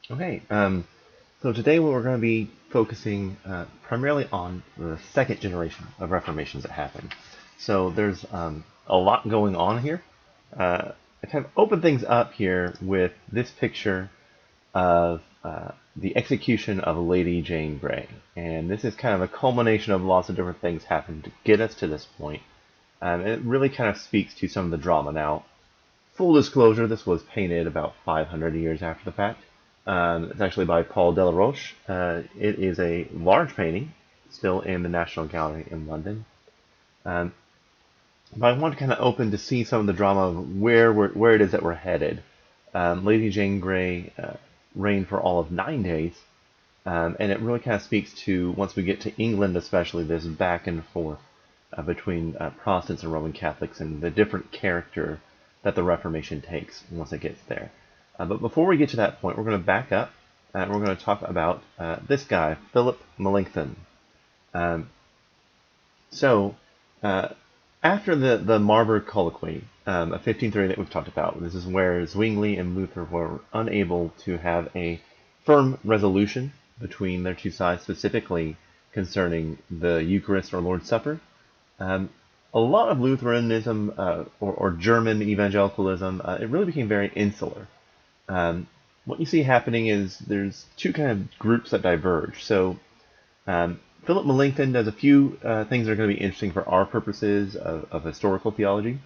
Okay, so today we're going to be focusing primarily on the second generation of Reformations that happened. So there's a lot going on here. I kind of open things up here with this picture of the execution of Lady Jane Grey. And this is kind of a culmination of lots of different things happening to get us to this point. It really kind of speaks to some of the drama. Now, full disclosure, this was painted about 500 years after the fact. It's actually by Paul Delaroche. It is a large painting, still in the National Gallery in London. Um, but I want to kind of open to see some of the drama of where it is that we're headed. Lady Jane Grey reigned for all of 9 days, and it really kind of speaks to, once we get to England especially, this back and forth between Protestants and Roman Catholics and the different character that the Reformation takes once it gets there. But before we get to that point, we're going to back up and we're going to talk about this guy, Philip Melanchthon. Um, so, uh, after the Marburg Colloquy of 1530 that we've talked about, this is where Zwingli and Luther were unable to have a firm resolution between their two sides, specifically concerning the Eucharist or Lord's Supper. Um, a lot of Lutheranism or German evangelicalism, it really became very insular. Um, what you see happening is there's two kind of groups that diverge. So Philip Melanchthon does a few things that are going to be interesting for our purposes of historical theology.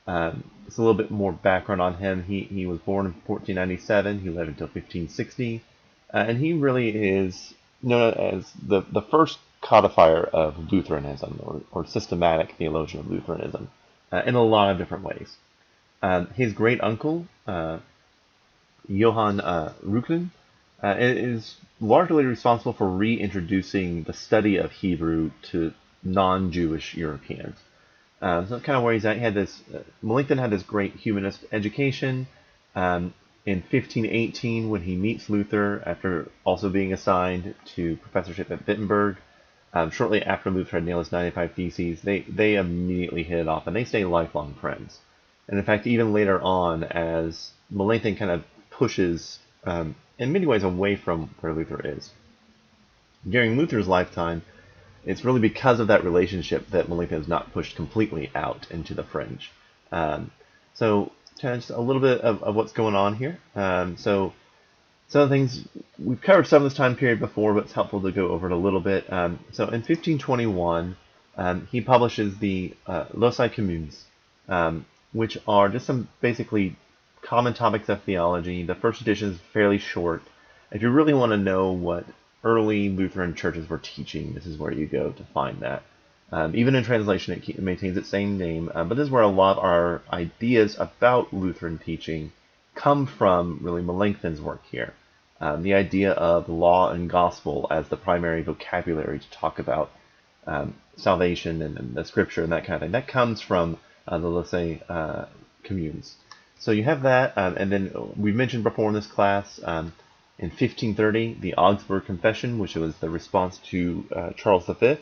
It's a little bit more background on him. He was born in 1497. He lived until 1560. And he really is known as the first codifier of Lutheranism or systematic theologian of Lutheranism in a lot of different ways. His great uncle, Johann Reuchlin, is largely responsible for reintroducing the study of Hebrew to non-Jewish Europeans. So that's kind of where he's at. Melanchthon had this great humanist education. In 1518, when he meets Luther, after also being assigned to professorship at Wittenberg, shortly after Luther had nailed his 95 Theses, they immediately hit it off, and they stay lifelong friends. And in fact, even later on, as Melanchthon kind of pushes, in many ways, away from where Luther is. During Luther's lifetime, it's really because of that relationship that Melanchthon is not pushed completely out into the fringe. So, kind of just a little bit of what's going on here. So, some of the things we've covered some of this time period before, but it's helpful to go over it a little bit. So, in 1521, he publishes the Loci Communes, which are just some basically common topics of theology. The first edition is fairly short. If you really want to know what early Lutheran churches were teaching, this is where you go to find that. Even in translation, it maintains its same name, but this is where a lot of our ideas about Lutheran teaching come from, really, Melanchthon's work here. The idea of law and gospel as the primary vocabulary to talk about salvation and the scripture and that kind of thing. That comes from the Loci communes. So you have that, and then we mentioned before in this class, in 1530, the Augsburg Confession, which was the response to Charles V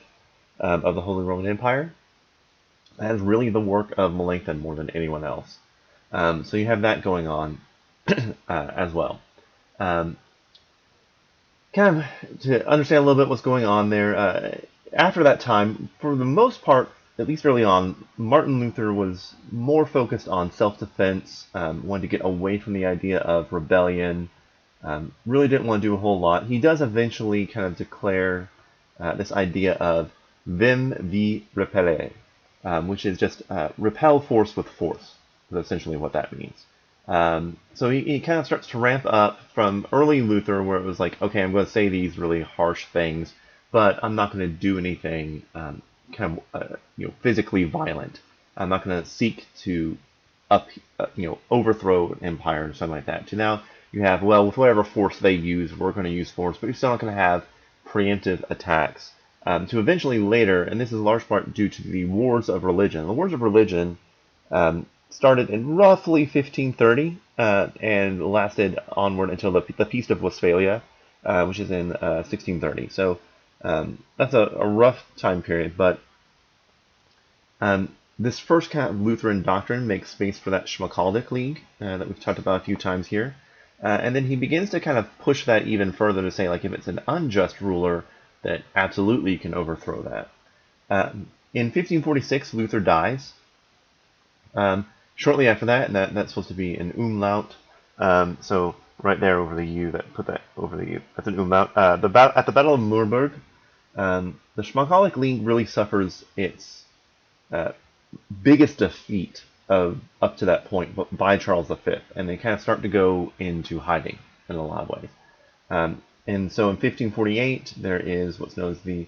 of the Holy Roman Empire. That is really the work of Melanchthon more than anyone else. So you have that going on as well. Kind of to understand a little bit what's going on there, after that time, for the most part, at least early on, Martin Luther was more focused on self-defense, wanted to get away from the idea of rebellion, really didn't want to do a whole lot. He does eventually kind of declare this idea of vim vi repelle, which is just repel force with force, is essentially what that means. So he kind of starts to ramp up from early Luther, where it was like, okay, I'm going to say these really harsh things, but I'm not going to do anything physically violent. I'm not going to seek to overthrow an empire or something like that. So now you have, well, with whatever force they use, we're going to use force, but you're still not going to have preemptive attacks. To eventually later, and this is in large part due to the Wars of Religion. The Wars of Religion started in roughly 1530 and lasted onward until the Feast of Westphalia, which is in 1630. So that's a rough time period, but this first kind of Lutheran doctrine makes space for that Schmalkaldic League that we've talked about a few times here. And then he begins to kind of push that even further to say, like, if it's an unjust ruler, that absolutely you can overthrow that. In 1546, Luther dies. Shortly after that, and that's supposed to be an umlaut. So right there over the U, put that over the U. That's an umlaut. At the Battle of Murberg, the Schmalkalic League really suffers its biggest defeat of up to that point by Charles V, and they kind of start to go into hiding in a lot of ways. And so in 1548, there is what's known as the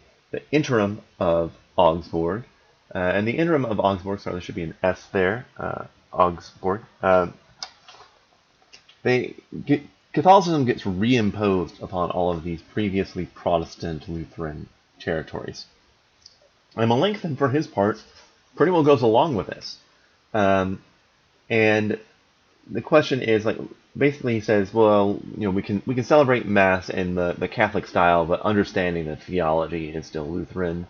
interim of Augsburg. And the interim of Augsburg, sorry, there should be an S there, Augsburg. Catholicism gets reimposed upon all of these previously Protestant Lutheran territories. And Melanchthon, for his part, pretty well goes along with this. And the question is, like, basically he says, well, we can celebrate Mass in the Catholic style, but understanding that theology is still Lutheran.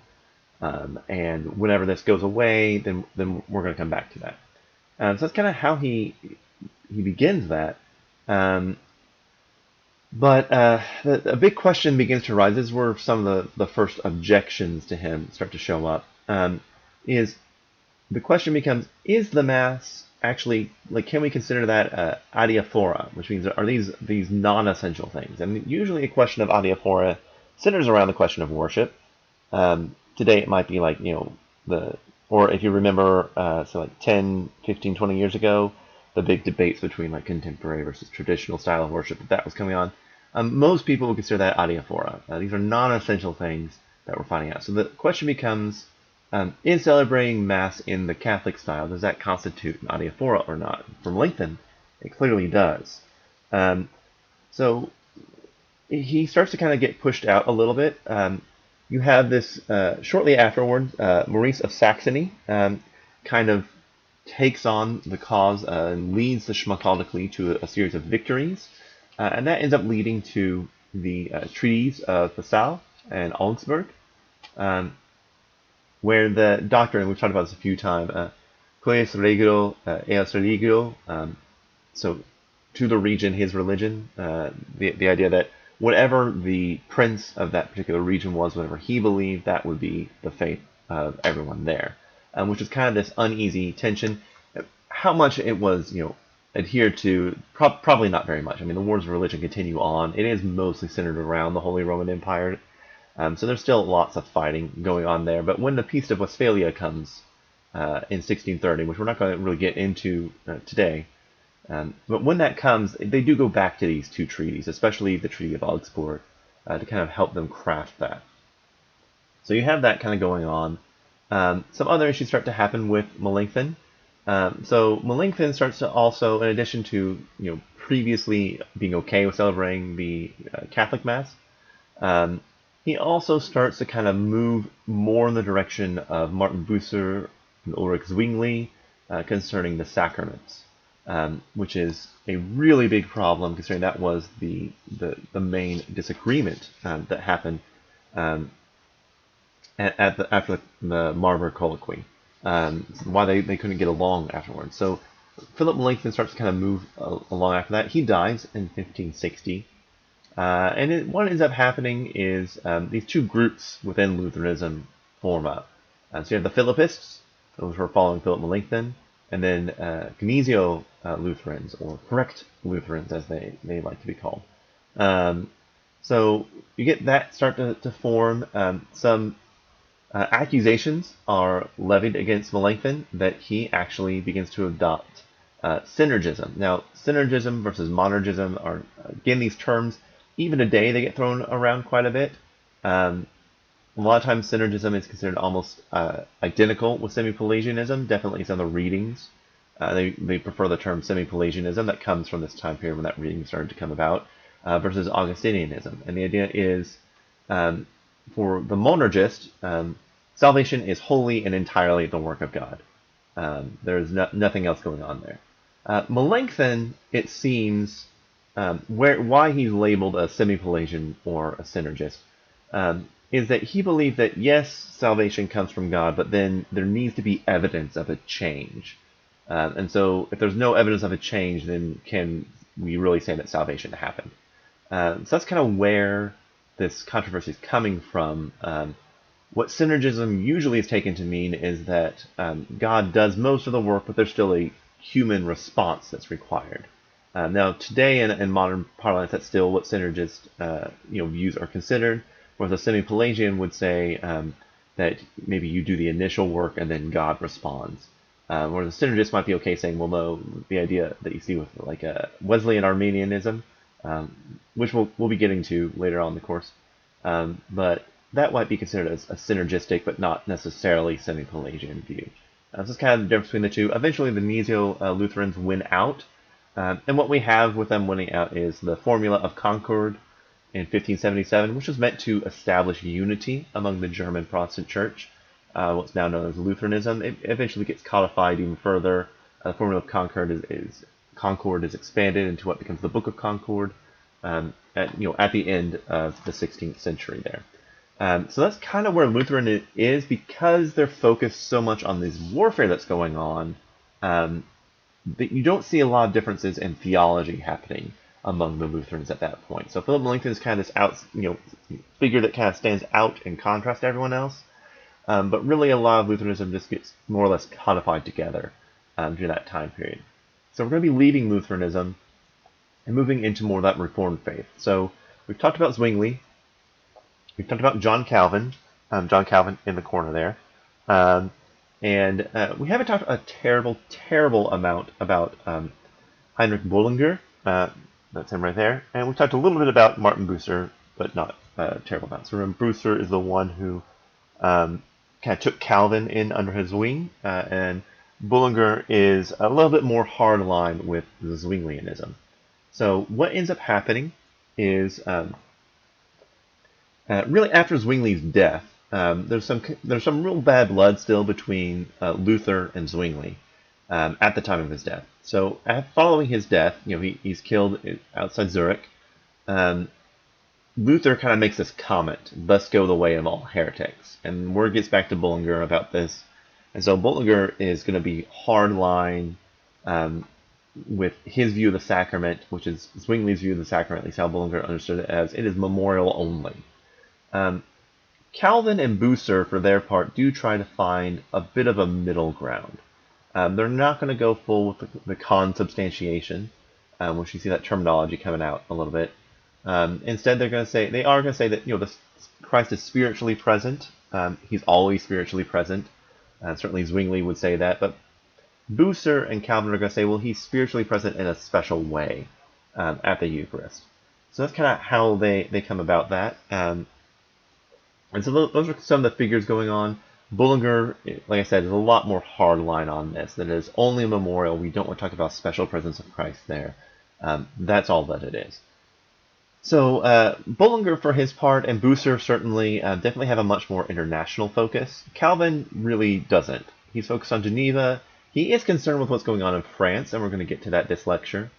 And whenever this goes away, then we're going to come back to that. So that's kind of how he begins that. But a big question begins to arise. This is where some of the first objections to him start to show up. Is the question becomes, is the Mass actually, like, can we consider that adiaphora, which means are these non-essential things? And usually a question of adiaphora centers around the question of worship. Today it might be like, or if you remember, so like 10, 15, 20 years ago, the big debates between like contemporary versus traditional style of worship that was coming on. Most people would consider that adiaphora. These are non-essential things that we're finding out. So the question becomes, is celebrating Mass in the Catholic style, does that constitute an adiaphora or not? For Melanchthon, it clearly does. So he starts to kind of get pushed out a little bit. You have this, shortly afterwards, Maurice of Saxony kind of takes on the cause and leads the Schmalkaldic League to a series of victories. And that ends up leading to the treaties of Passau and Augsburg, where the doctrine, we've talked about this a few times, Quis regio, eos religio, so to the region, his religion, the idea that whatever the prince of that particular region was, whatever he believed, that would be the faith of everyone there, which is kind of this uneasy tension. How much it was, adhered to, probably not very much. I mean, the wars of religion continue on. It is mostly centered around the Holy Roman Empire, so there's still lots of fighting going on there. But when the Peace of Westphalia comes in 1630, which we're not going to really get into today, but when that comes, they do go back to these two treaties, especially the Treaty of Augsburg, to kind of help them craft that. So you have that kind of going on. Some other issues start to happen with Melanchthon. So Melanchthon starts to also, in addition to previously being okay with celebrating the Catholic Mass, he also starts to kind of move more in the direction of Martin Bucer and Ulrich Zwingli concerning the sacraments, which is a really big problem, considering that was the main disagreement that happened after the Marburg Colloquy. Why they couldn't get along afterwards. So Philip Melanchthon starts to kind of move along after that. He dies in 1560. What ends up happening is these two groups within Lutheranism form up. So you have the Philippists, those who are following Philip Melanchthon, and then Gnesio Lutherans, or correct Lutherans as they like to be called. So you get that start to form. Some accusations are levied against Melanchthon that he actually begins to adopt synergism. Now, synergism versus monergism are, again, these terms, even today, they get thrown around quite a bit. A lot of times, synergism is considered almost identical with semi-Pelagianism. Definitely some of the readings. They prefer the term semi-Pelagianism. That comes from this time period when that reading started to come about, versus Augustinianism. And the idea is, for the monergist, salvation is wholly and entirely the work of God. There's nothing else going on there. Melanchthon, it seems, why he's labeled a semi-Pelagian or a synergist, is that he believed that, yes, salvation comes from God, but then there needs to be evidence of a change. And so if there's no evidence of a change, then can we really say that salvation happened. So that's kind of where this controversy is coming from. What synergism usually is taken to mean is that God does most of the work, but there's still a human response that's required. Now, today in modern parlance, that's still what synergist views are considered, whereas a semi-Pelagian would say that maybe you do the initial work and then God responds. Whereas a synergist might be okay saying, well, no, the idea that you see with like Wesleyan Arminianism, which we'll be getting to later on in the course, but that might be considered as a synergistic, but not necessarily semi-Pelagian view. This is kind of the difference between the two. Eventually, the Gnesiolutherans win out, and what we have with them winning out is the Formula of Concord in 1577, which was meant to establish unity among the German Protestant Church, what's now known as Lutheranism. It eventually gets codified even further. The Formula of Concord is expanded into what becomes the Book of Concord at the end of the 16th century there. So that's kind of where Lutheran is, because they're focused so much on this warfare that's going on, that you don't see a lot of differences in theology happening among the Lutherans at that point. So Philip Melanchthon is kind of this figure that kind of stands out in contrast to everyone else. But really a lot of Lutheranism just gets more or less codified together during that time period. So we're going to be leaving Lutheranism and moving into more of that Reformed faith. So we've talked about Zwingli. We've talked about John Calvin in the corner there. And we haven't talked a terrible amount about Heinrich Bullinger. That's him right there. And we talked a little bit about Martin Bucer, but not a terrible amount. So remember, Bucer is the one who kind of took Calvin in under his wing, and Bullinger is a little bit more hardline with the Zwinglianism. So what ends up happening is really after Zwingli's death, there's some real bad blood still between Luther and Zwingli at the time of his death. So following his death, he's killed outside Zurich. Luther kind of makes this comment, "Thus go the way of all heretics," and word gets back to Bullinger about this, and so Bullinger is going to be hardline with his view of the sacrament, which is Zwingli's view of the sacrament, at least how Bullinger understood it as, it is memorial only. Calvin and Bucer, for their part, do try to find a bit of a middle ground. They're not going to go full with the consubstantiation, which you see that terminology coming out a little bit. Instead, they are going to say that Christ is spiritually present. He's always spiritually present. Certainly, Zwingli would say that, but Bucer and Calvin are going to say, well, he's spiritually present in a special way at the Eucharist. So that's kind of how they come about that. And so those are some of the figures going on. Bullinger, like I said, is a lot more hardline on this. That it is only a memorial. We don't want to talk about special presence of Christ there. That's all that it is. So Bullinger, for his part, and Bucer certainly definitely have a much more international focus. Calvin really doesn't. He's focused on Geneva. He is concerned with what's going on in France, and we're going to get to that this lecture.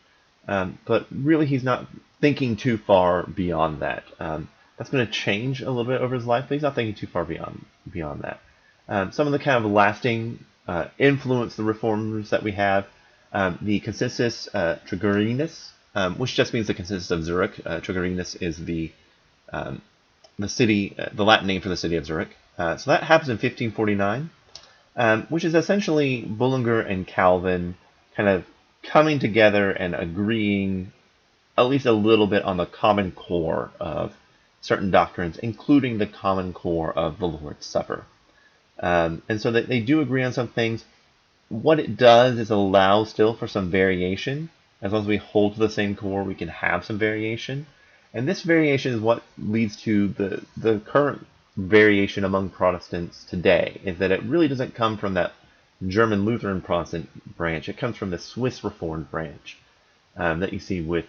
But really, he's not thinking too far beyond that. That's going to change a little bit over his life, but he's not thinking too far beyond that. Some of the kind of lasting influence the reformers that we have, the Consensus Trigurinus, which just means the Consensus of Zurich. Trigurinus is the city, the Latin name for the city of Zurich. So that happens in 1549, which is essentially Bullinger and Calvin kind of coming together and agreeing at least a little bit on the common core of certain doctrines, including the common core of the Lord's Supper. And so that they do agree on some things. What it does is allow still for some variation. As long as we hold to the same core, we can have some variation. And this variation is what leads to the current variation among Protestants today, is that it really doesn't come from that German Lutheran Protestant branch. It comes from the Swiss Reformed branch that you see with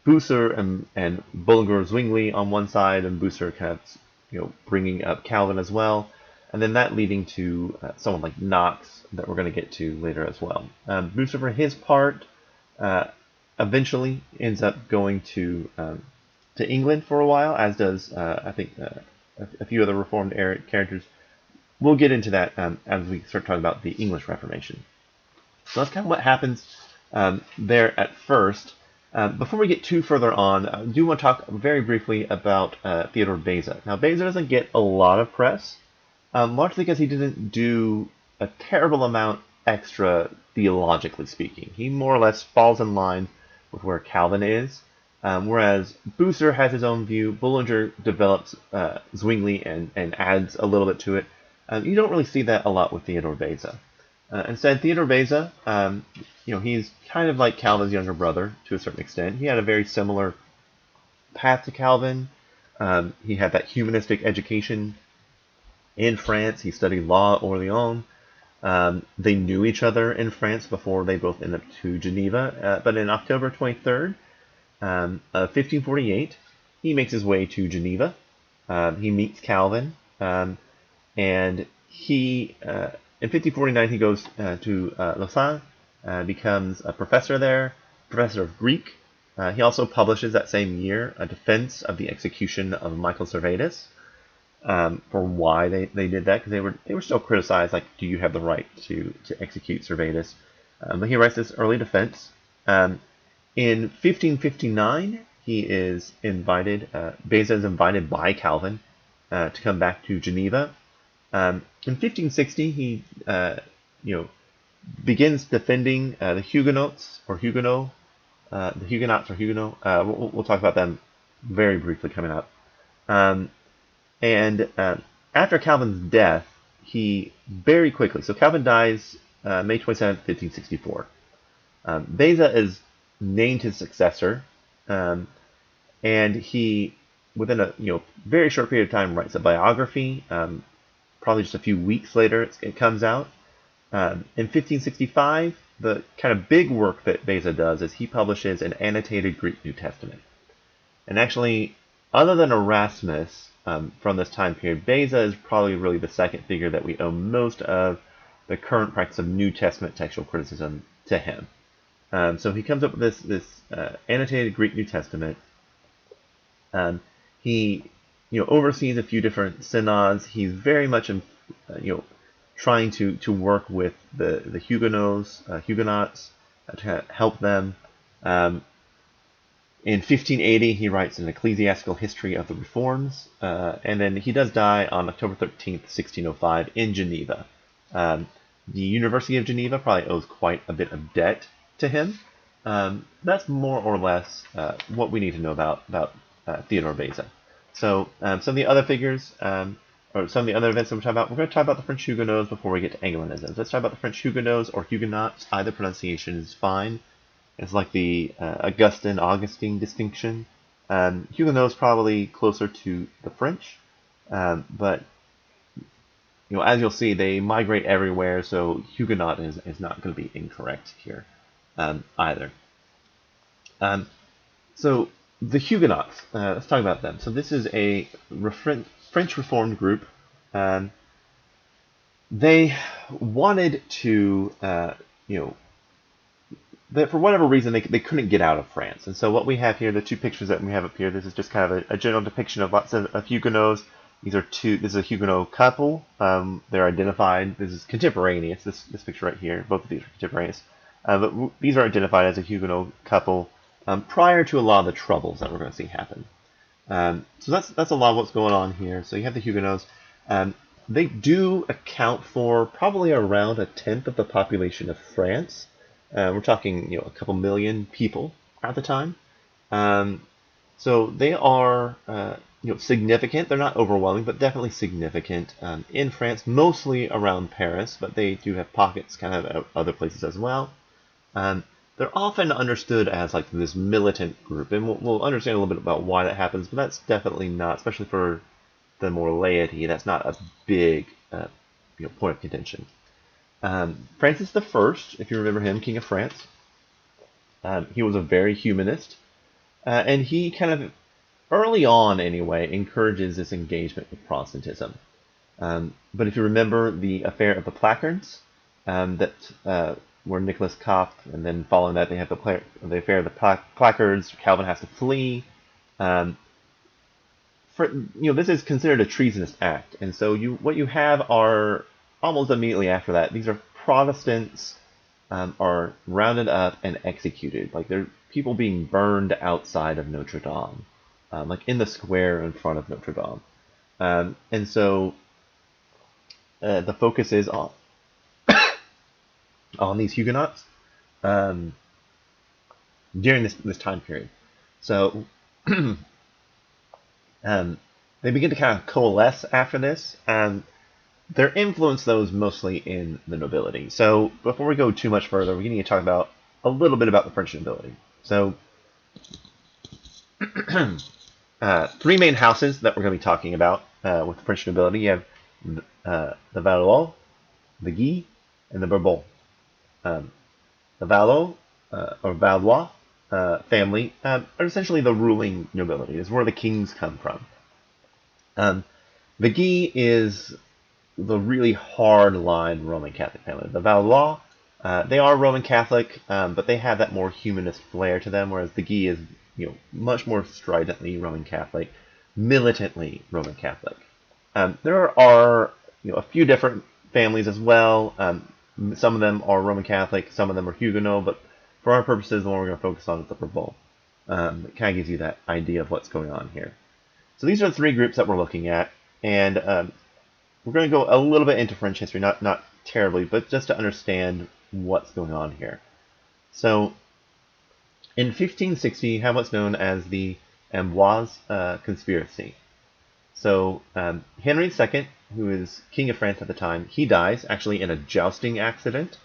Bucer and Bullinger Zwingli on one side, and Bucer kind of bringing up Calvin as well, and then that leading to someone like Knox that we're going to get to later as well. Bucer, for his part, eventually ends up going to England for a while, as does I think a few other Reformed characters. We'll get into that as we start talking about the English Reformation. So that's kind of what happens there at first. Before we get too further on, I do want to talk very briefly about Theodore Beza. Now, Beza doesn't get a lot of press, largely because he didn't do a terrible amount extra theologically speaking. He more or less falls in line with where Calvin is, whereas Bucer has his own view. Bullinger develops Zwingli and adds a little bit to it. You don't really see that a lot with Theodore Beza. Instead, Theodore Beza, he's kind of like Calvin's younger brother to a certain extent. He had a very similar path to Calvin. He had that humanistic education in France. He studied law at Orleans. They knew each other in France before they both ended up to Geneva. But in October 23rd, 1548, he makes his way to Geneva. He meets Calvin, and he, in 1549, he goes to Lausanne, becomes a professor there, professor of Greek. He also publishes that same year a defense of the execution of Michael Servetus, for why they did that, because they were still criticized, like, do you have the right to execute Servetus? But he writes this early defense. In 1559, he is invited, Beza is invited by Calvin to come back to Geneva. In 1560, he begins defending the Huguenots or Huguenot, the Huguenots or Huguenot. We'll talk about them very briefly coming up. And after Calvin's death, he very quickly, so Calvin dies May 27, 1564. Beza is named his successor, and he, within a very short period of time, writes a biography. Probably just a few weeks later, it comes out. In 1565, the kind of big work that Beza does is he publishes an annotated Greek New Testament. And actually, other than Erasmus, from this time period, Beza is probably really the second figure that we owe most of the current practice of New Testament textual criticism to him. So he comes up with this annotated Greek New Testament. He oversees a few different synods. He's very much trying to work with the Huguenots to help them. In 1580, he writes an ecclesiastical history of the reforms, and then he does die on October 13th, 1605, in Geneva. The University of Geneva probably owes quite a bit of debt to him. That's more or less what we need to know about Theodore Beza. So some of the other figures, or some of the other events that we're talking about, we're going to talk about the French Huguenots before we get to Anglicanism. Let's talk about the French Huguenots or Huguenots. Either pronunciation is fine. It's like the Augustine distinction. Huguenots probably closer to the French, but as you'll see, they migrate everywhere, so Huguenot is not going to be incorrect here either. So the Huguenots, let's talk about them. So this is a French Reformed group. They wanted to, that for whatever reason they couldn't get out of France. And so what we have here, the two pictures that we have up here, this is just kind of a general depiction of lots of Huguenots. This is a Huguenot couple. They're identified. This is contemporaneous. This picture right here. Both of these are contemporaneous. But these are identified as a Huguenot couple prior to a lot of the troubles that we're going to see happen. So that's a lot of what's going on here. So you have the Huguenots. They do account for probably around a tenth of the population of France. We're talking, a couple million people at the time. So they are, significant. They're not overwhelming, but definitely significant in France, mostly around Paris, but they do have pockets kind of other places as well. They're often understood as like this militant group, and we'll understand a little bit about why that happens, but that's definitely not, especially for the more laity, that's not a big point of contention. Francis I, if you remember him, King of France, he was a very humanist, and he kind of, early on anyway, encourages this engagement with Protestantism. But if you remember the affair of the placards, that where Nicholas Kopp, and then following that they have the affair of the placards, Calvin has to flee. This is considered a treasonous act, and so what you have are almost immediately after that. These are Protestants are rounded up and executed. Like they're people being burned outside of Notre Dame, like in the square in front of Notre Dame. And so the focus is on these Huguenots um, during this time period. So they begin to kind of coalesce after this, and their influence, though, is mostly in the nobility. So before we go too much further, we need to talk about a little bit about the French nobility. So three main houses that we're going to be talking about with the French nobility. You have the Valois, the Guy, and the Bourbon. The Valois or Valois family are essentially the ruling nobility. Is where the kings come from. The Guy is the really hard-line Roman Catholic family. The Valois, they are Roman Catholic, but they have that more humanist flair to them, whereas the Guy is, much more stridently Roman Catholic, militantly Roman Catholic. There are, a few different families as well. Some of them are Roman Catholic, some of them are Huguenot, but for our purposes, the one we're going to focus on is the Bourbon. It kind of gives you that idea of what's going on here. So these are the three groups that we're looking at, and we're going to go a little bit into French history, not terribly, but just to understand what's going on here. So in 1560, you have what's known as the Amboise Conspiracy. So Henry II, who is King of France at the time, he dies actually in a jousting accident.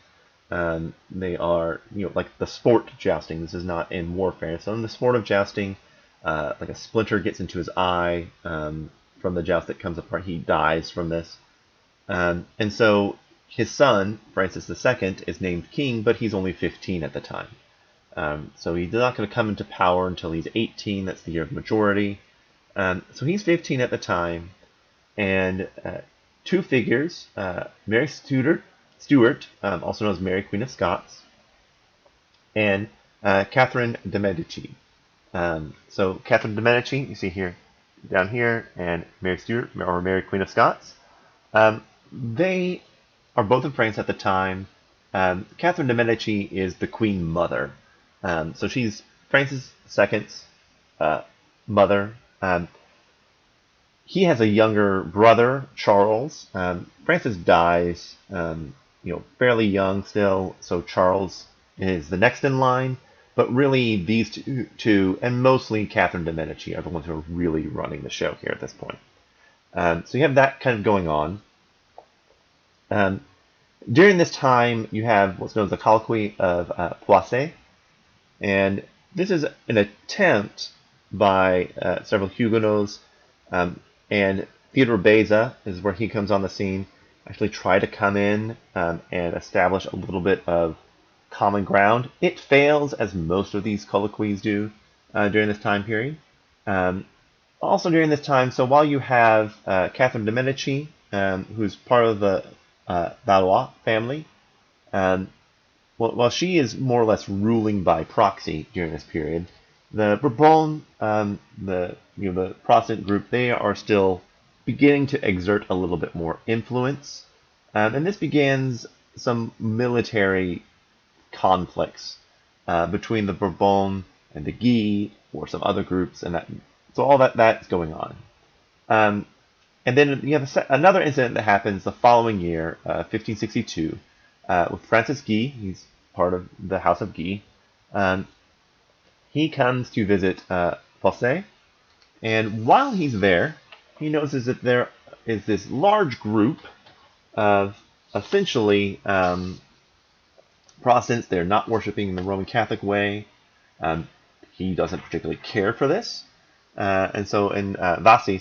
They are, like the sport jousting. This is not in warfare. So in the sport of jousting, like a splinter gets into his eye from the joust that comes apart. He dies from this. And so his son, Francis II, is named king, but he's only 15 at the time. So he's not going to come into power until he's 18. That's the year of majority. So he's 15 at the time. And two figures, Mary Stuart, also known as Mary Queen of Scots, and Catherine de Medici. So Catherine de Medici, you see here, down here, and Mary Stuart, or Mary Queen of Scots. They are both in France at the time. Catherine de Medici is the Queen Mother. So she's Francis II's mother. He has a younger brother, Charles. Francis dies, fairly young still, so Charles is the next in line. But really, these two, and mostly Catherine de Medici, are the ones who are really running the show here at this point. So you have that kind of going on. During this time, you have what's known as the Colloquy of Poissy, and this is an attempt by several Huguenots, and Theodore Beza is where he comes on the scene, actually try to come in and establish a little bit of common ground. It fails, as most of these colloquies do during this time period. Also during this time, so while you have Catherine de Medici, who's part of the Valois family, while she is more or less ruling by proxy during this period, the Bourbon, the Protestant group, they are still beginning to exert a little bit more influence, and this begins some military conflicts between the Bourbon and the Guy, or some other groups, and so all that's going on. And then you have another incident that happens the following year, 1562, with Francis Guy. He's part of the House of Guy. He comes to visit Poissy, and while he's there, he notices that there is this large group of essentially Protestants. They're not worshiping in the Roman Catholic way. He doesn't particularly care for this. And so in Vassy,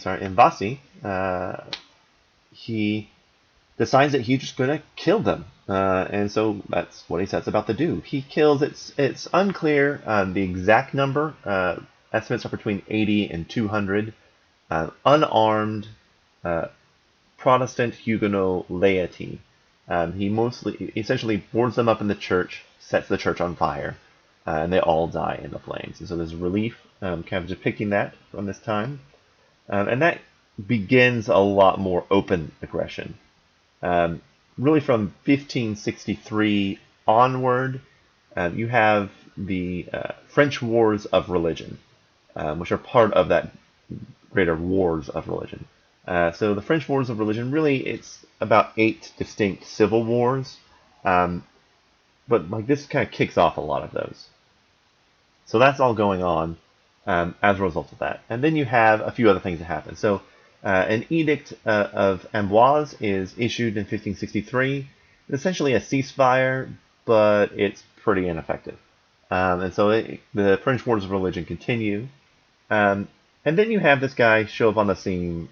he decides that he's just going to kill them. And so that's what he sets about to do. He kills, it's unclear the exact number. Estimates are between 80 and 200 unarmed Protestant Huguenot laity. He essentially boards them up in the church, sets the church on fire, and they all die in the flames. And so there's relief kind of depicting that from this time. And that begins a lot more open aggression. Really from 1563 onward, you have the French Wars of Religion, which are part of that greater wars of religion. So the French Wars of Religion, really, it's about 8 distinct civil wars, but like this kind of kicks off a lot of those. So that's all going on as a result of that. And then you have a few other things that happen. So an edict of Amboise is issued in 1563. It's essentially a ceasefire, but it's pretty ineffective. And so the French Wars of Religion continue. And then you have this guy show up on the scene.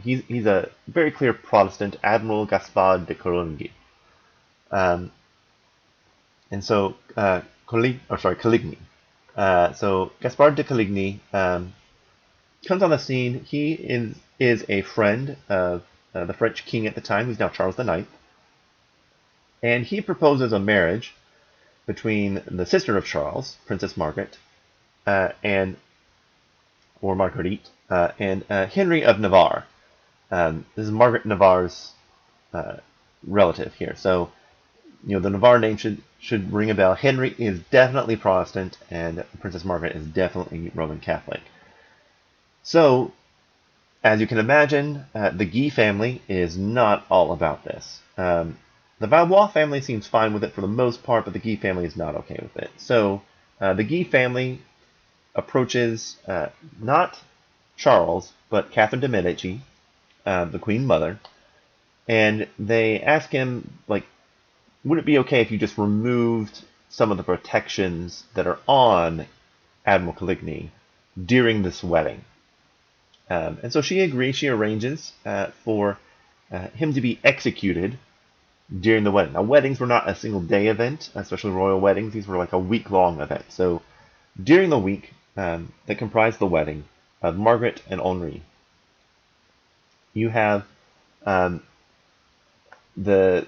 He's a very clear Protestant, Admiral Gaspard de Coligny. And so Coligny. So Gaspard de Coligny comes on the scene. He is a friend of the French king at the time, who's now Charles IX. And he proposes a marriage between the sister of Charles, Princess Margaret, Marguerite, and Henry of Navarre. This is Margaret Navarre's relative here. So, the Navarre name should ring a bell. Henry is definitely Protestant, and Princess Margaret is definitely Roman Catholic. So, as you can imagine, the Guy family is not all about this. The Valois family seems fine with it for the most part, but the Guy family is not okay with it. So, the Guy family approaches not Charles, but Catherine de Medici, the Queen Mother, and they ask him, like, would it be okay if you just removed some of the protections that are on Admiral Coligny during this wedding? And so she agrees. She arranges for him to be executed during the wedding. Now, weddings were not a single day event, especially royal weddings. These were like a week-long event. So during the week that comprised the wedding of Margaret and Henri, you have the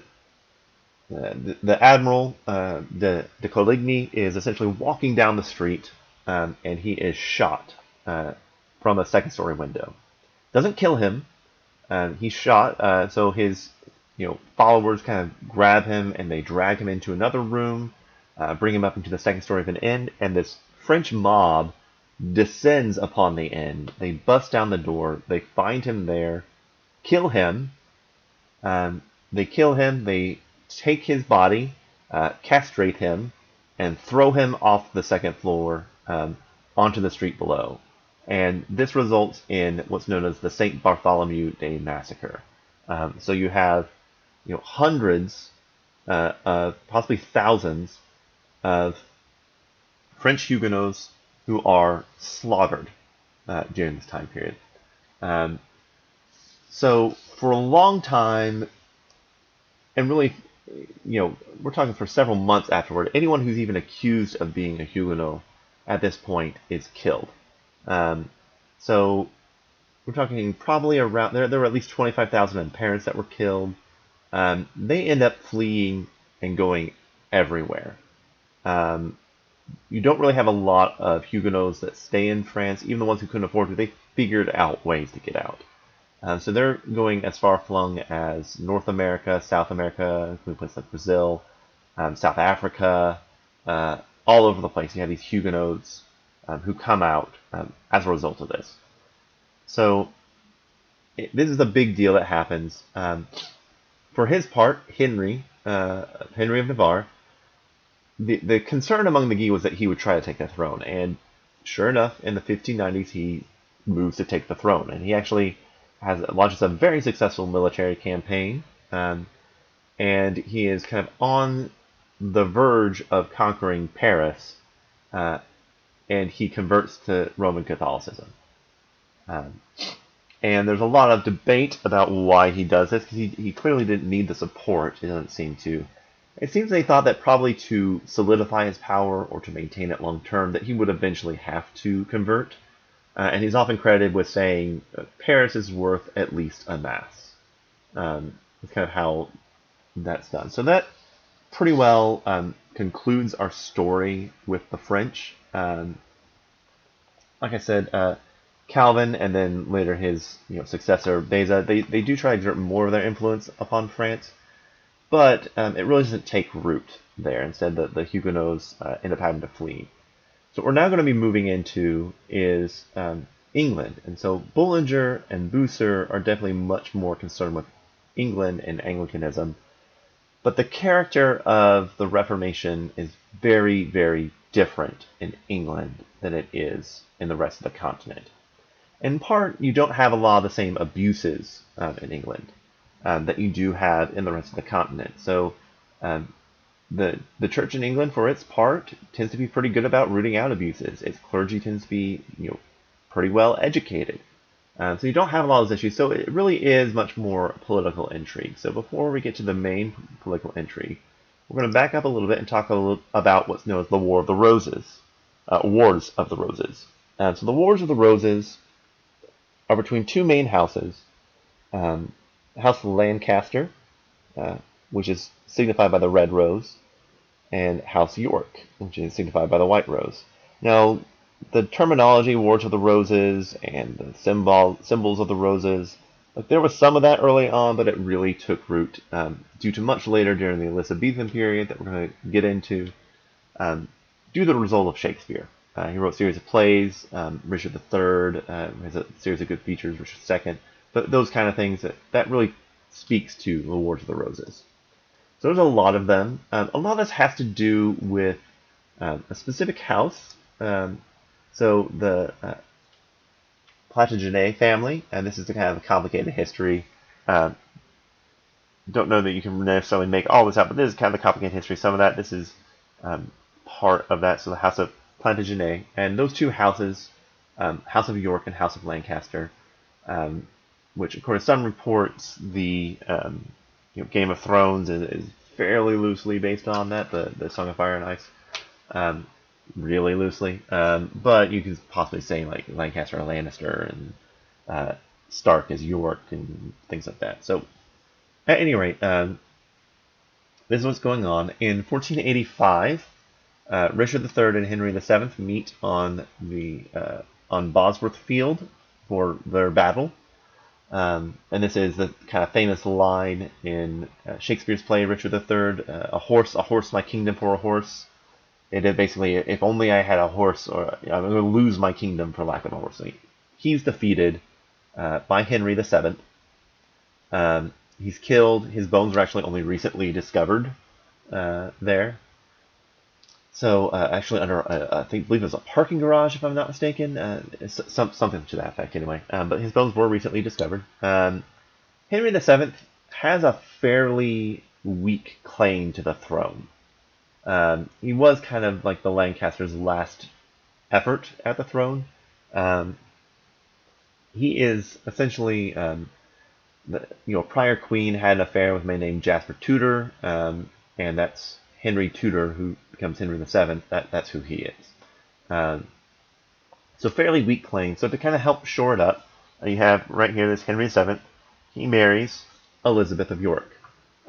Admiral de Coligny is essentially walking down the street, and he is shot from a second-story window. Doesn't kill him. He's shot. So his followers kind of grab him and they drag him into another room, bring him up into the second story of an inn, and this French mob descends upon the inn. They bust down the door. They find him there, kill him. They kill him. They take his body, castrate him, and throw him off the second floor onto the street below. And this results in what's known as the St. Bartholomew Day Massacre. So you have hundreds, possibly thousands, of French Huguenots who are slaughtered during this time period. So for a long time, and really, we're talking for several months afterward, anyone who's even accused of being a Huguenot at this point is killed. So we're talking probably around, there were at least 25,000 parents that were killed. They end up fleeing and going everywhere. You don't really have a lot of Huguenots that stay in France. Even the ones who couldn't afford to, they figured out ways to get out. So they're going as far flung as North America, South America, including places like Brazil, South Africa, all over the place. You have these Huguenots who come out as a result of this. So this is a big deal that happens. For his part, Henry of Navarre, the concern among the Guy was that he would try to take the throne. And sure enough, in the 1590s, he moves to take the throne. And he actually launches a very successful military campaign. And he is kind of on the verge of conquering Paris. And he converts to Roman Catholicism. And there's a lot of debate about why he does this, because he clearly didn't need the support. It doesn't seem to. It seems they thought that probably to solidify his power or to maintain it long term, that he would eventually have to convert. And he's often credited with saying Paris is worth at least a mass. That's kind of how that's done. So that pretty well concludes our story with the French. Like I said, Calvin and then later his successor Beza, they do try to exert more of their influence upon France, but it really doesn't take root there. Instead, the Huguenots end up having to flee. So what we're now going to be moving into is England. And so Bullinger and Bucer are definitely much more concerned with England and Anglicanism. But the character of the Reformation is very, very different in England than it is in the rest of the continent. In part, you don't have a lot of the same abuses in England that you do have in the rest of the continent. So um, the church in England, for its part, tends to be pretty good about rooting out abuses. Its clergy tends to be, pretty well educated. So you don't have a lot of those issues. So it really is much more political intrigue. So before we get to the main political intrigue, we're going to back up a little bit and talk a little about what's known as the War of the Roses, Wars of the Roses. So the Wars of the Roses are between two main houses, House of Lancaster, which is signified by the red rose, and House York, which is signified by the white rose. Now, the terminology, Wars of the Roses, and the symbols of the roses, there was some of that early on, but it really took root due to much later during the Elizabethan period that we're going to get into, due to the result of Shakespeare. He wrote a series of plays, Richard III has a series of good features, Richard II, but those kind of things that really speaks to the Wars of the Roses. So there's a lot of them. A lot of this has to do with a specific house. So the Plantagenet family, and this is a kind of a complicated history. Don't know that you can necessarily make all this out, but this is kind of a complicated history. Some of that, this is part of that. So the House of Plantagenet, and those two houses, House of York and House of Lancaster, which according to some reports, the Game of Thrones is fairly loosely based on that, the Song of Fire and Ice. Really loosely, but you could possibly say like Lancaster or Lannister, and Stark is York, and things like that. So, at any rate, this is what's going on. In 1485, Richard III and Henry VII meet on Bosworth Field for their battle. And this is the kind of famous line in Shakespeare's play Richard III, a horse, my kingdom for a horse. It is basically, if only I had a horse, or I'm going to lose my kingdom for lack of a horse. So he's defeated by Henry VII. He's killed. His bones were actually only recently discovered there. So actually under, I believe it was a parking garage, if I'm not mistaken. Something to that effect, anyway. But his bones were recently discovered. Henry VII has a fairly weak claim to the throne. He was kind of like the Lancasters' last effort at the throne. He is essentially, prior queen had an affair with a man named Jasper Tudor, and that's Henry Tudor, who becomes Henry VII. That's who he is. So fairly weak claim. So to kind of help shore it up, you have right here this Henry VII. He marries Elizabeth of York.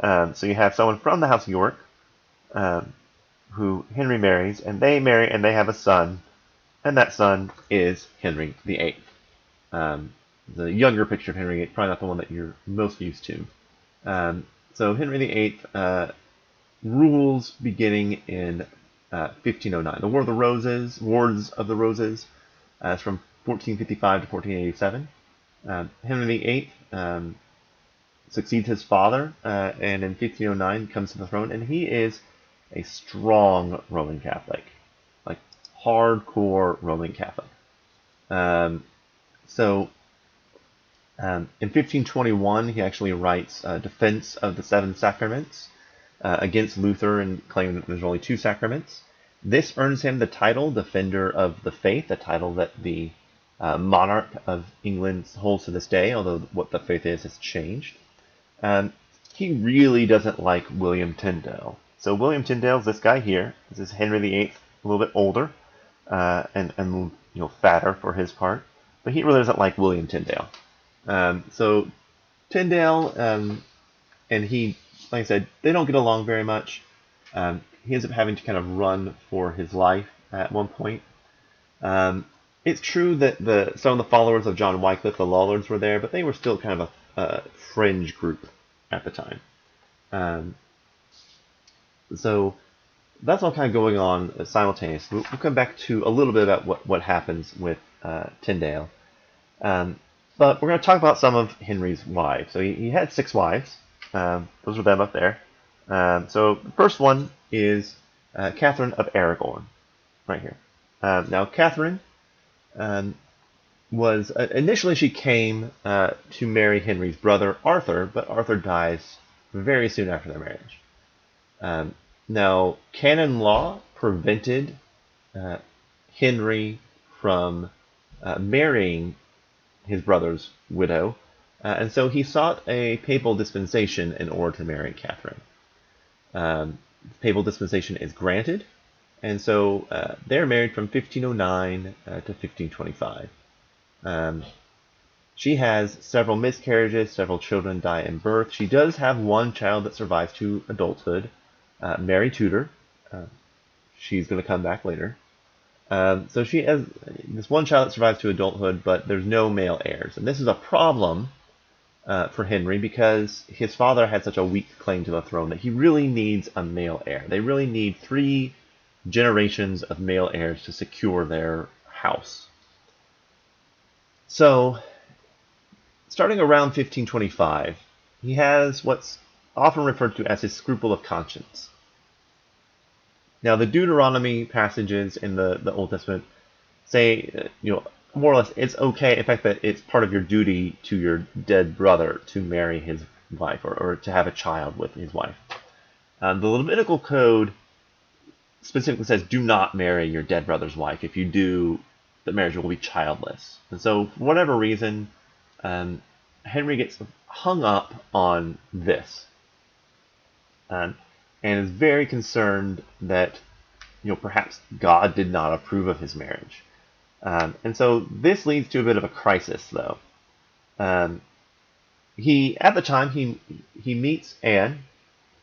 So you have someone from the House of York, who Henry marries, and they marry, and they have a son, and that son is Henry VIII. The younger picture of Henry VIII, probably not the one that you're most used to. So Henry VIII rules beginning in 1509. The War of the Roses, Wars of the Roses, is from 1455 to 1487. Henry VIII succeeds his father, and in 1509 comes to the throne, and he is a strong Roman Catholic, like hardcore Roman Catholic. In 1521, he actually writes Defense of the Seven Sacraments against Luther, and claiming that there's only two sacraments. This earns him the title Defender of the Faith, a title that the monarch of England holds to this day, although what the faith is has changed. He really doesn't like William Tyndale. So William Tyndale's this guy here. This is Henry VIII, a little bit older, and fatter for his part, but he really doesn't like William Tyndale. So Tyndale and he, like I said, they don't get along very much. He ends up having to kind of run for his life at one point. It's true that some of the followers of John Wycliffe, the Lollards, were there, but they were still kind of a fringe group at the time. So that's all kind of going on simultaneously. We'll come back to a little bit about what happens with Tyndale. Um, but we're going to talk about some of Henry's wives. So he had 6 wives. Those are them up there. So the first one is Catherine of Aragon, right here. Now, Catherine um, was initially she came to marry Henry's brother Arthur, but Arthur dies very soon after their marriage. Um, Now, canon law prevented uh, Henry from marrying his brother's widow, and so he sought a papal dispensation in order to marry Catherine. Papal dispensation is granted, and so they're married from 1509 to 1525. She has several miscarriages, several children die in birth. She does have one child that survives to adulthood, Mary Tudor. Uh, she's going to come back later. So she has this one child that survives to adulthood, but there's no male heirs. And this is a problem for Henry because his father had such a weak claim to the throne that he really needs a male heir. They really need 3 generations of male heirs to secure their house. So, starting around 1525, he has what's often referred to as his scruple of conscience. Now, the Deuteronomy passages in the Old Testament say, more or less, it's okay. In fact, that it's part of your duty to your dead brother to marry his wife or to have a child with his wife. The Levitical Code specifically says, do not marry your dead brother's wife. If you do, the marriage will be childless. And so, for whatever reason, Henry gets hung up on this. And is very concerned that perhaps God did not approve of his marriage. And so this leads to a bit of a crisis, though. He at the time he meets Anne,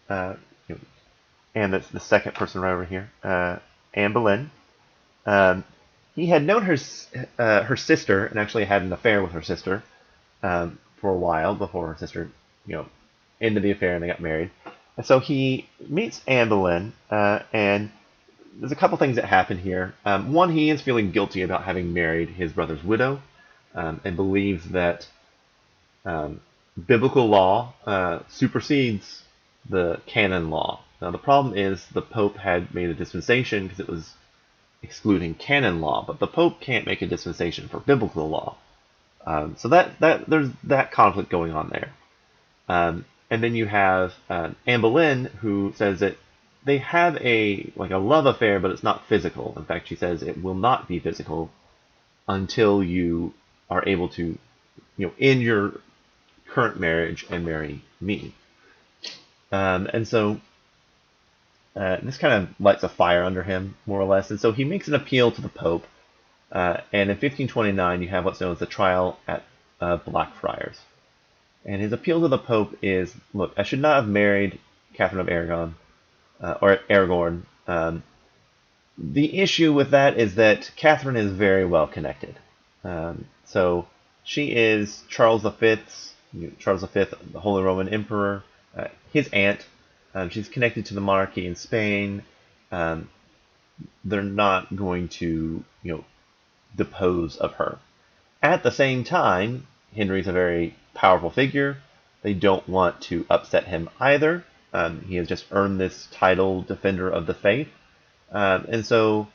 Anne, that's the second person right over here, Anne Boleyn. He had known her sister and actually had an affair with her sister for a while before her sister ended the affair and they got married. And so he meets Anne Boleyn, and there's a couple things that happen here. One, he is feeling guilty about having married his brother's widow, and believes that biblical law supersedes the canon law. Now, the problem is the Pope had made a dispensation because it was excluding canon law, but the Pope can't make a dispensation for biblical law. So that there's that conflict going on there. And then you have Anne Boleyn, who says that they have a love affair, but it's not physical. In fact, she says it will not be physical until you are able to, end your current marriage and marry me. And so this kind of lights a fire under him, more or less. And so he makes an appeal to the Pope. And in 1529, you have what's known as the trial at Blackfriars. And his appeal to the Pope is, look, I should not have married Catherine of Aragon, or Aragorn. The issue with that is that Catherine is very well connected. So she is Charles V, the Holy Roman Emperor, his aunt. She's connected to the monarchy in Spain. They're not going to, depose of her. At the same time, Henry's a very powerful figure. They don't want to upset him either. He has just earned this title, Defender of the Faith. And so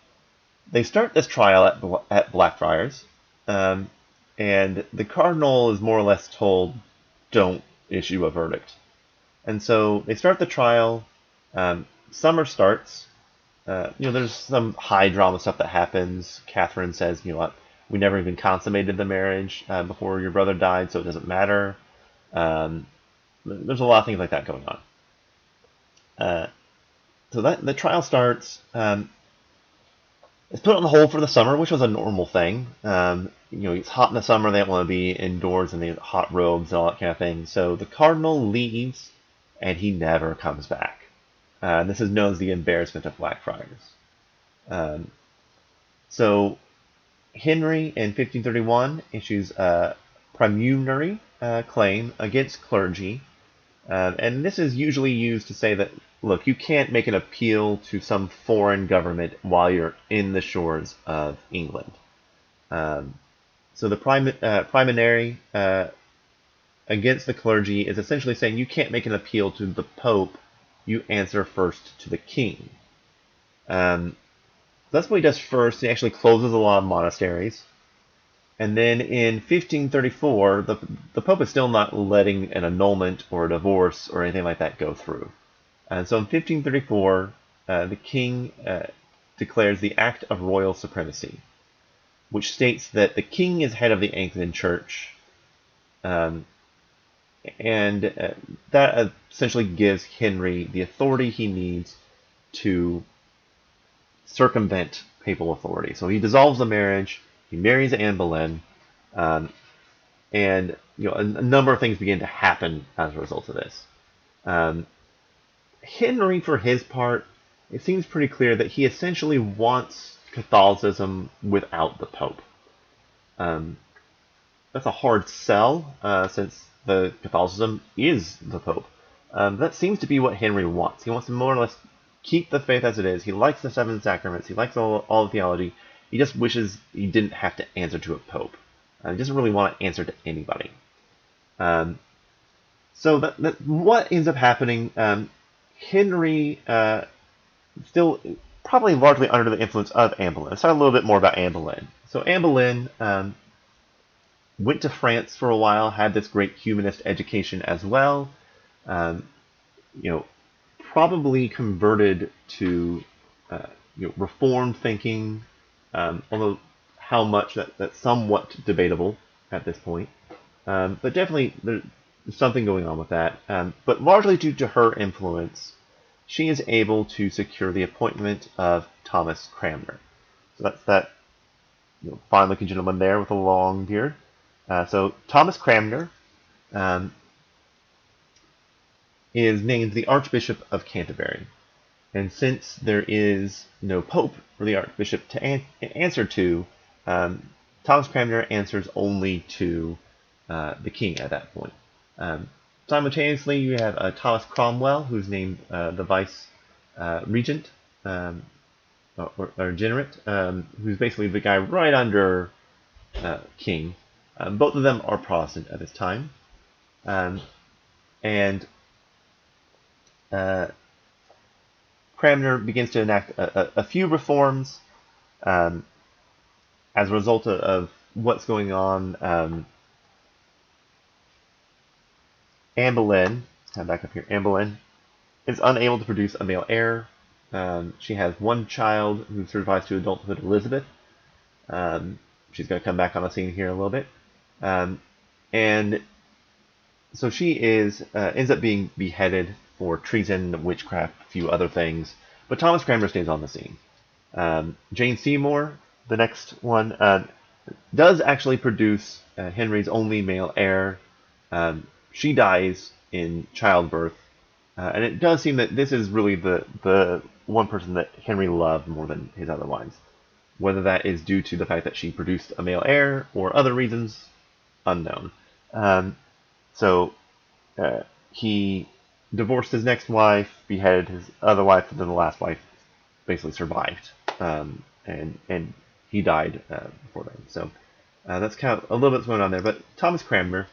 they start this trial at Blackfriars. And the cardinal is more or less told, don't issue a verdict. And so they start the trial. Summer starts. There's some high drama stuff that happens. Catherine says, we never even consummated the marriage before your brother died, so it doesn't matter. There's a lot of things like that going on. So the trial starts. It's put on hold for the summer, which was a normal thing. It's hot in the summer. They don't want to be indoors in the hot robes and all that kind of thing. So the cardinal leaves, and he never comes back. This is known as the embarrassment of Blackfriars. So Henry in 1531 issues a praemunire claim against clergy. And this is usually used to say that look, you can't make an appeal to some foreign government while you're in the shores of England. Um, so the primary against the clergy is essentially saying you can't make an appeal to the Pope, you answer first to the king. Um, that's what he does first. He actually closes a lot of monasteries. And then in 1534, the Pope is still not letting an annulment or a divorce or anything like that go through. And so in 1534, the king declares the Act of Royal Supremacy, which states that the king is head of the Anglican Church, um, and that essentially gives Henry the authority he needs to circumvent papal authority. So he dissolves the marriage, he marries Anne Boleyn, um, and a number of things begin to happen as a result of this. Henry, for his part, it seems pretty clear that he essentially wants Catholicism without the Pope. That's a hard sell, since the Catholicism is the Pope. That seems to be what Henry wants. He wants to more or less keep the faith as it is. He likes the seven sacraments. He likes all the theology. He just wishes he didn't have to answer to a Pope. He doesn't really want to answer to anybody. So what ends up happening, Henry, still probably largely under the influence of Anne Boleyn. Let's talk a little bit more about Anne Boleyn. So Anne Boleyn went to France for a while, had this great humanist education as well. Probably converted to Reformed thinking, although how much that's somewhat debatable at this point. But definitely there's something going on with that. But largely due to her influence, she is able to secure the appointment of Thomas Cranmer. So that's that fine-looking gentleman there with a long beard. So Thomas Cranmer is named the Archbishop of Canterbury. And since there is no pope for the archbishop to answer to, Thomas Cranmer answers only to the king at that point. Simultaneously, you have Thomas Cromwell, who's named the vice regent, or generate, who's basically the guy right under king. Both of them are Protestant at this time. And Cranmer begins to enact a few reforms as a result of what's going on. Anne Boleyn, back up here, Anne Boleyn is unable to produce a male heir. She has one child who survives to adulthood, Elizabeth. She's going to come back on the scene here in a little bit. And so she ends up being beheaded for treason, witchcraft, a few other things. But Thomas Cranmer stays on the scene. Jane Seymour, the next one, does actually produce Henry's only male heir. She dies in childbirth. And it does seem that this is really the one person that Henry loved more than his other wives. Whether that is due to the fact that she produced a male heir or other reasons, unknown. So he divorced his next wife, beheaded his other wife, and then the last wife basically survived. And he died before then. So that's kind of a little bit going on there. But Thomas Cranmer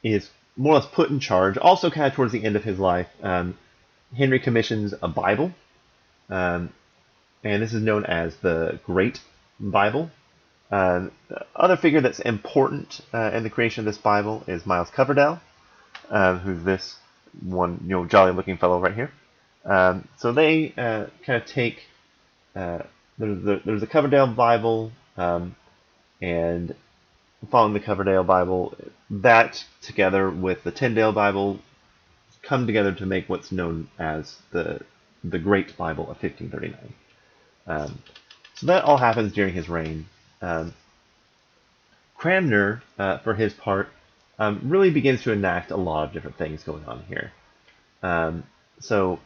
is more or less put in charge. Also, kind of towards the end of his life, Henry commissions a Bible, and this is known as the Great Bible. The other figure that's important in the creation of this Bible is Miles Coverdale, who's this one, jolly-looking fellow right here. So they kind of take there's a Coverdale Bible, and following the Coverdale Bible, that together with the Tyndale Bible come together to make what's known as the Great Bible of 1539. So that all happens during his reign. Cranmer, for his part, really begins to enact a lot of different things going on here. So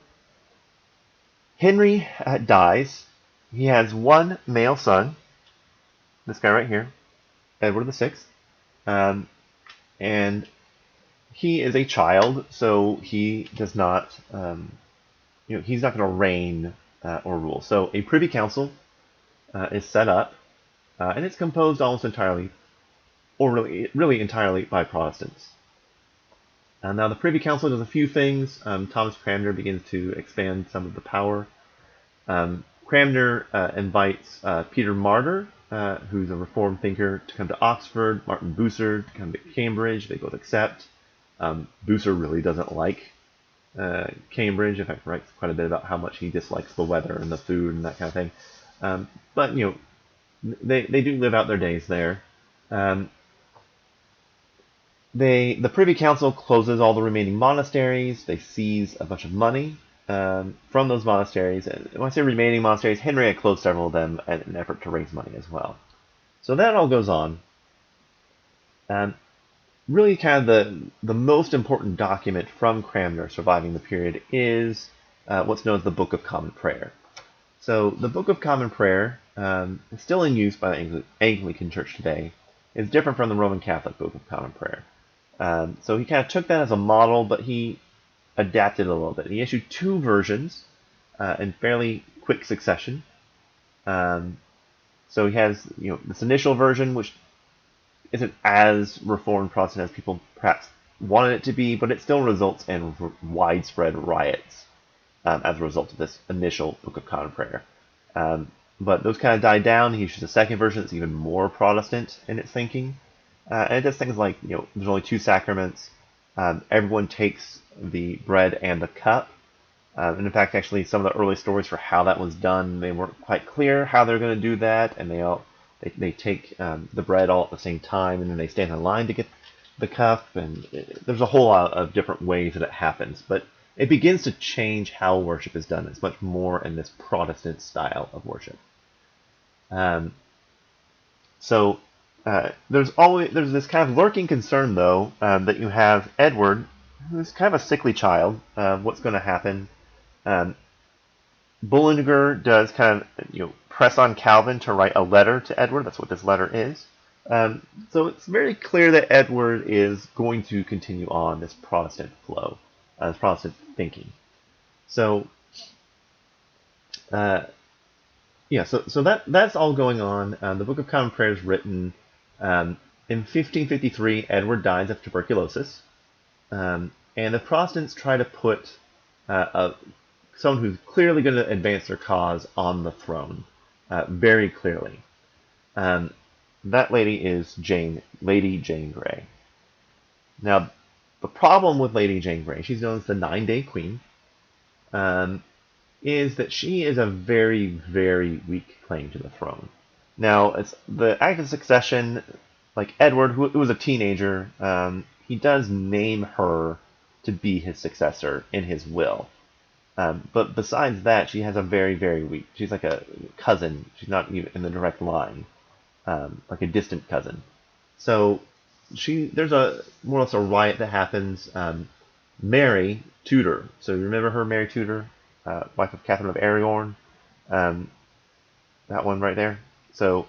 Henry dies. He has one male son, this guy right here, Edward VI, and he is a child, so he does not, he's not going to reign or rule. So a privy council is set up, and it's composed almost entirely, or really entirely, by Protestants. Now the Privy Council does a few things. Thomas Cranmer begins to expand some of the power. Cranmer invites Peter Martyr, who's a Reformed thinker, to come to Oxford. Martin Bucer to come to Cambridge. They both accept. Bucer really doesn't like Cambridge. In fact, writes quite a bit about how much he dislikes the weather and the food and that kind of thing. But they do live out their days there. The Privy Council closes all the remaining monasteries. They seize a bunch of money from those monasteries. And when I say remaining monasteries, Henry had closed several of them in an effort to raise money as well. So that all goes on. Really, kind of the most important document from Cranmer surviving the period is what's known as the Book of Common Prayer. So the Book of Common Prayer is still in use by the Anglican Church today. It's different from the Roman Catholic Book of Common Prayer. So he kind of took that as a model, but he adapted a little bit. He issued two versions in fairly quick succession. So he has, this initial version, which isn't as Reformed Protestant as people perhaps wanted it to be, but it still results in widespread riots as a result of this initial Book of Common Prayer. But those kind of died down. He issues a second version that's even more Protestant in its thinking. And it does things like, there's only two sacraments. Everyone takes the bread and the cup. And in fact, actually, some of the early stories for how that was done, they weren't quite clear how they're going to do that. And they take the bread all at the same time, and then they stand in line to get the cup. And there's a whole lot of different ways that it happens. But it begins to change how worship is done. It's much more in this Protestant style of worship. There's this kind of lurking concern, though, that you have Edward, who's kind of a sickly child. What's going to happen? Bullinger does kind of press on Calvin to write a letter to Edward. That's what this letter is. So it's very clear that Edward is going to continue on this Protestant flow, this Protestant thinking. So that's all going on. The Book of Common Prayer is written in 1553. Edward dies of tuberculosis, and the Protestants try to put someone who's clearly going to advance their cause on the throne, very clearly. That lady is Lady Jane Grey. Now, the problem with Lady Jane Grey, she's known as the 9-Day Queen, is that she is a very, very weak claim to the throne. Now, it's the Act of Succession, like Edward, who was a teenager, he does name her to be his successor in his will. But besides that, she has a very, very weak, she's like a cousin. She's not even in the direct line, like a distant cousin. So there's more or less a riot that happens. Mary Tudor, so you remember her, Mary Tudor, wife of Catherine of Aragon, that one right there. So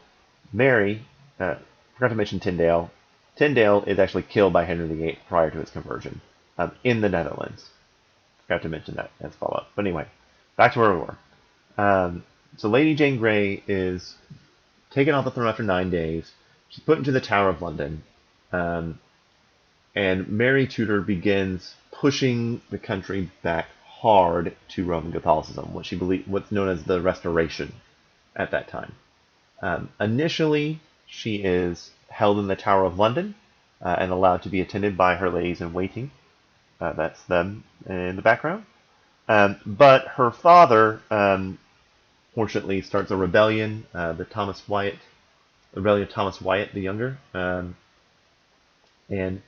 Mary, forgot to mention Tyndale. Tyndale is actually killed by Henry VIII prior to his conversion in the Netherlands. Forgot to mention that as follow-up. But anyway, back to where we were. So Lady Jane Grey is taken off the throne after 9 days. She's put into the Tower of London. And Mary Tudor begins pushing the country back hard to Roman Catholicism, what's known as the Restoration at that time. Initially, she is held in the Tower of London and allowed to be attended by her ladies in waiting. That's them in the background. But her father, fortunately, starts a rebellion, the rebellion of Thomas Wyatt the Younger. And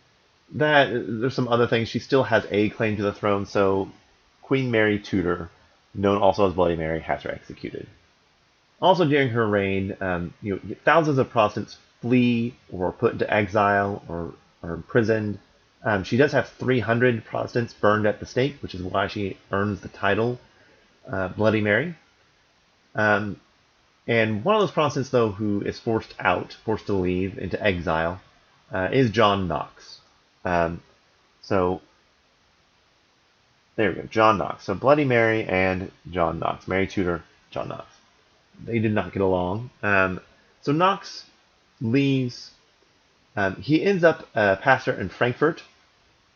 there's some other things. She still has a claim to the throne, so Queen Mary Tudor, known also as Bloody Mary, has her executed. Also during her reign, thousands of Protestants flee or are put into exile or are imprisoned. She does have 300 Protestants burned at the stake, which is why she earns the title Bloody Mary. And one of those Protestants, though, who is forced to leave into exile, is John Knox. So there we go, John Knox. So Bloody Mary and John Knox, Mary Tudor, John Knox. They did not get along. So Knox leaves. He ends up a pastor in Frankfurt,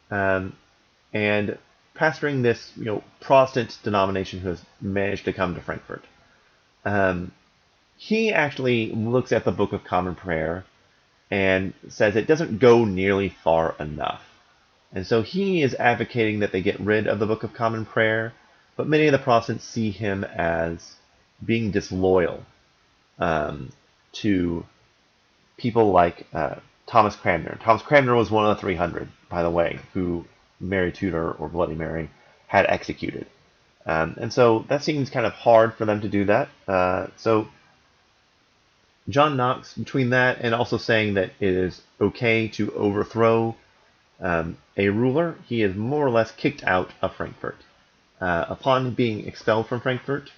um, and pastoring this Protestant denomination who has managed to come to Frankfurt. He actually looks at the Book of Common Prayer and says it doesn't go nearly far enough. And so he is advocating that they get rid of the Book of Common Prayer, but many of the Protestants see him as being disloyal to people like Thomas Cranmer. Thomas Cranmer was one of the 300, by the way, who Mary Tudor or Bloody Mary had executed. And so that seems kind of hard for them to do that. So John Knox, between that and also saying that it is okay to overthrow a ruler, he is more or less kicked out of Frankfurt. Upon being expelled from Frankfurt,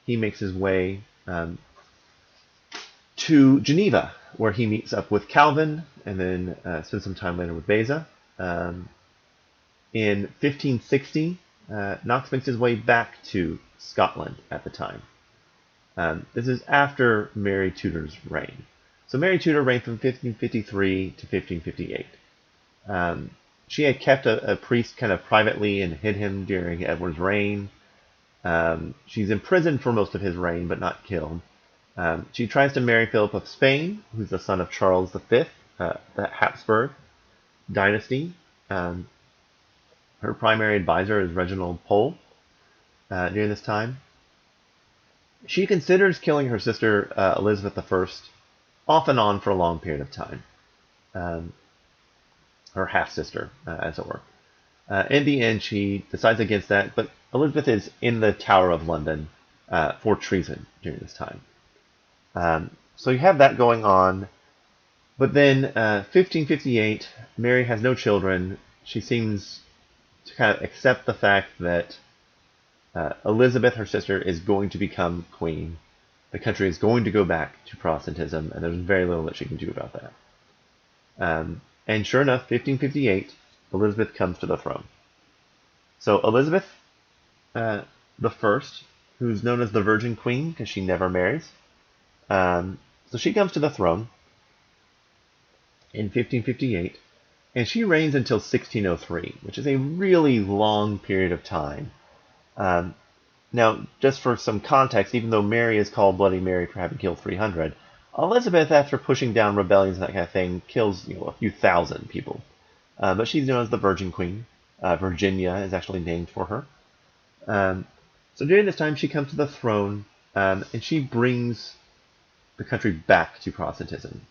he makes his way to Geneva, where he meets up with Calvin and then spends some time later with Beza. In 1560, Knox makes his way back to Scotland at the time. This is after Mary Tudor's reign. So Mary Tudor reigned from 1553 to 1558. She had kept a priest kind of privately and hid him during Edward's reign. She's imprisoned for most of his reign, but not killed. She tries to marry Philip of Spain, who's the son of Charles V, the Habsburg dynasty. Her primary advisor is Reginald Pole during this time. She considers killing her sister Elizabeth I off and on for a long period of time. Her half-sister, as it were. In the end, she decides against that, but Elizabeth is in the Tower of London for treason during this time. So you have that going on. But then 1558, Mary has no children. She seems to kind of accept the fact that Elizabeth, her sister, is going to become queen. The country is going to go back to Protestantism, and there's very little that she can do about that. And sure enough, 1558, Elizabeth comes to the throne. So Elizabeth the First, who's known as the Virgin Queen because she never marries, so she comes to the throne in 1558, and she reigns until 1603, which is a really long period of time. Now, just for some context, even though Mary is called Bloody Mary for having killed 300, Elizabeth, after pushing down rebellions and that kind of thing, kills a few thousand people. But she's known as the Virgin Queen. Virginia is actually named for her. So during this time, she comes to the throne, and she brings the country back to Protestantism.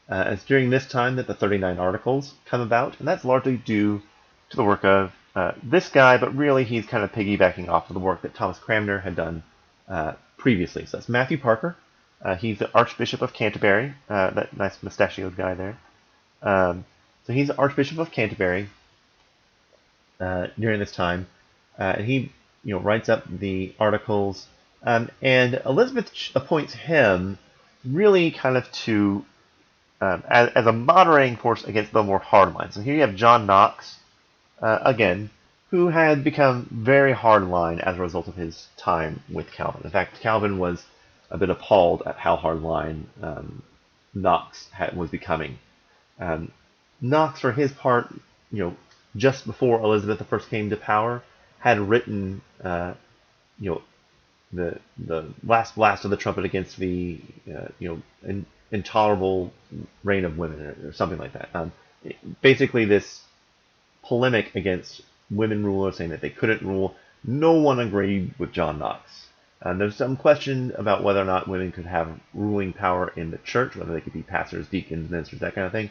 It's during this time that the 39 Articles come about, and that's largely due to the work of this guy, but really he's kind of piggybacking off of the work that Thomas Cranmer had done previously. So that's Matthew Parker. He's the Archbishop of Canterbury, that nice mustachioed guy there. So he's the Archbishop of Canterbury during this time, and he writes up the Articles, and Elizabeth appoints him really kind of to as a moderating force against the more hard line. So here you have John Knox, again, who had become very hardline as a result of his time with Calvin. In fact, Calvin was a bit appalled at how hardline Knox was becoming. Knox, for his part, just before Elizabeth I came to power, had written, the last blast of the trumpet against the, intolerable reign of women, or something like that. Basically, this polemic against women rulers, saying that they couldn't rule. No one agreed with John Knox. There's some question about whether or not women could have ruling power in the church, whether they could be pastors, deacons, ministers, that kind of thing.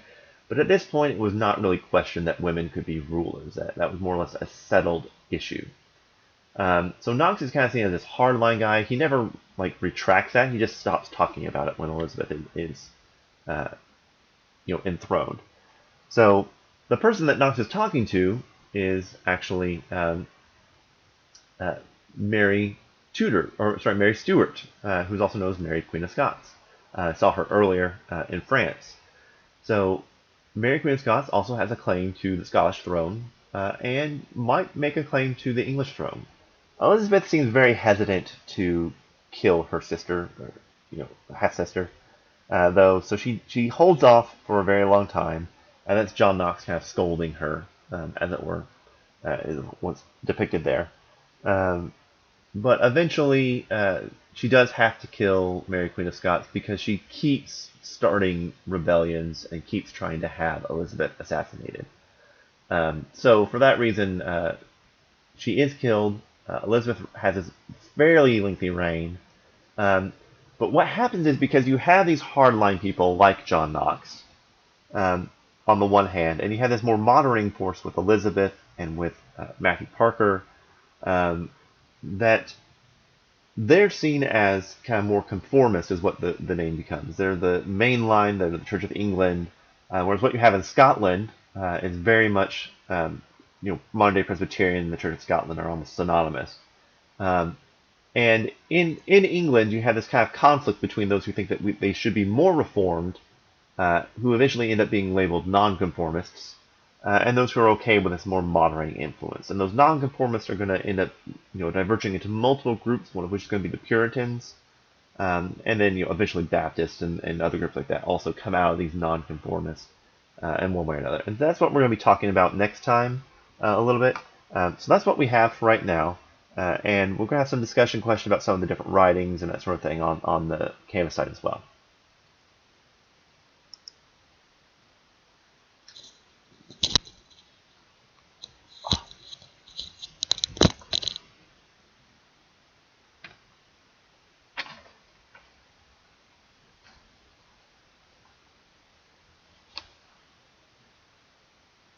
But at this point, it was not really questioned that women could be rulers. That was more or less a settled issue. So Knox is kind of seen as this hardline guy. He never retracts that. He just stops talking about it when Elizabeth is enthroned. So the person that Knox is talking to is actually Mary Stuart, who's also known as Mary Queen of Scots. I saw her earlier in France. So Mary Queen of Scots also has a claim to the Scottish throne, and might make a claim to the English throne. Elizabeth seems very hesitant to kill her sister, or, half sister, though. So she holds off for a very long time, and that's John Knox kind of scolding her, as it were, is what's depicted there. Um, but eventually, she does have to kill Mary Queen of Scots because she keeps starting rebellions and keeps trying to have Elizabeth assassinated. So for that reason, she is killed. Elizabeth has this fairly lengthy reign. Um, but what happens is because you have these hardline people like John Knox um, on the one hand, and you have this more moderating force with Elizabeth and with Matthew Parker, um, that they're seen as kind of more conformist, is what the name becomes. They're the main line, they're the Church of England, whereas what you have in Scotland is very much, modern day Presbyterian and the Church of Scotland are almost synonymous. Um, and in England, you have this kind of conflict between those who think that they should be more reformed, who eventually end up being labeled nonconformists, and those who are okay with this more moderating influence. And those nonconformists are going to end up, diverging into multiple groups, one of which is going to be the Puritans, and then eventually Baptists and other groups like that also come out of these nonconformists in one way or another. And that's what we're going to be talking about next time a little bit. So that's what we have for right now. And we're going to have some discussion question about some of the different writings and that sort of thing on the Canvas site as well.